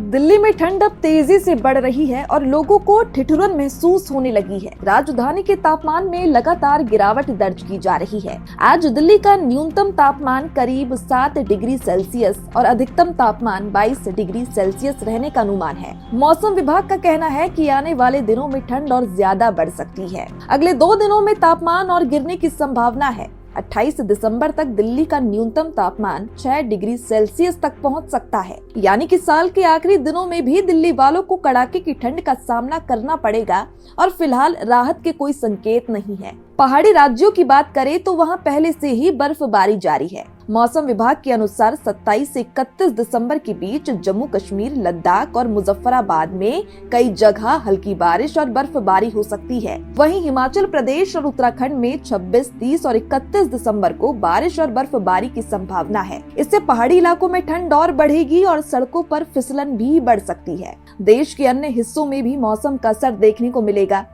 दिल्ली में ठंड अब तेजी से बढ़ रही है और लोगों को ठिठुरन महसूस होने लगी है। राजधानी के तापमान में लगातार गिरावट दर्ज की जा रही है। आज दिल्ली का न्यूनतम तापमान करीब 7 डिग्री सेल्सियस और अधिकतम तापमान 22 डिग्री सेल्सियस रहने का अनुमान है। मौसम विभाग का कहना है कि आने वाले दिनों में ठंड और ज्यादा बढ़ सकती है। अगले 2 दिनों में तापमान और गिरने की संभावना है। 28 दिसंबर तक दिल्ली का न्यूनतम तापमान 6 डिग्री सेल्सियस तक पहुंच सकता है। यानी कि साल के आखिरी दिनों में भी दिल्ली वालों को कड़ाके की ठंड का सामना करना पड़ेगा और फिलहाल राहत के कोई संकेत नहीं है। पहाड़ी राज्यों की बात करें तो वहां पहले से ही बर्फबारी जारी है। मौसम विभाग के अनुसार 27 से 31 दिसंबर के बीच जम्मू कश्मीर, लद्दाख और मुजफ्फराबाद में कई जगह हल्की बारिश और बर्फबारी हो सकती है। वहीं हिमाचल प्रदेश और उत्तराखंड में 26, 30 और 31 दिसंबर को बारिश और बर्फबारी की संभावना है। इससे पहाड़ी इलाकों में ठंड और बढ़ेगी और सड़कों पर फिसलन भी बढ़ सकती है। देश के अन्य हिस्सों में भी मौसम का असर देखने को मिलेगा।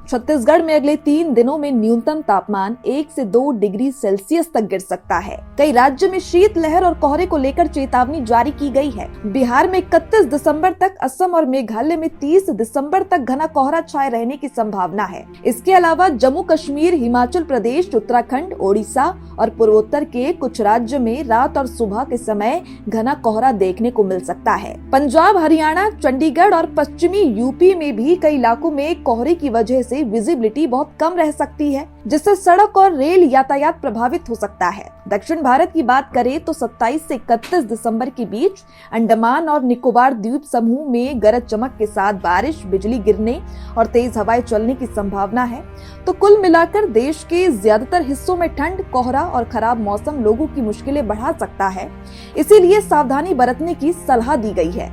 छत्तीसगढ़ में अगले 3 दिनों में न्यूनतम तापमान 1 से 2 डिग्री सेल्सियस तक गिर सकता है। कई राज्य में शीतलहर और कोहरे को लेकर चेतावनी जारी की गई है। बिहार में 31 दिसंबर तक, असम और मेघालय में 30 दिसंबर तक घना कोहरा छाए रहने की संभावना है। इसके अलावा जम्मू कश्मीर, हिमाचल प्रदेश, उत्तराखंड, ओडिशा और पूर्वोत्तर के कुछ राज्य में रात और सुबह के समय घना कोहरा देखने को मिल सकता है। पंजाब, हरियाणा, चंडीगढ़ और पश्चिमी यूपी में भी कई इलाकों में कोहरे की वजह से विजिबिलिटी बहुत कम रह सकती है, जिससे सड़क और रेल यातायात प्रभावित हो सकता है। दक्षिण भारत की बात करें तो 27 से 31 दिसंबर के बीच अंडमान और निकोबार द्वीप समूह में गरज चमक के साथ बारिश, बिजली गिरने और तेज हवाएं चलने की संभावना है। तो कुल मिलाकर देश के ज्यादातर हिस्सों में ठंड, कोहरा और खराब मौसम लोगों की मुश्किलें बढ़ा सकता है। इसीलिए सावधानी बरतने की सलाह दी गई है।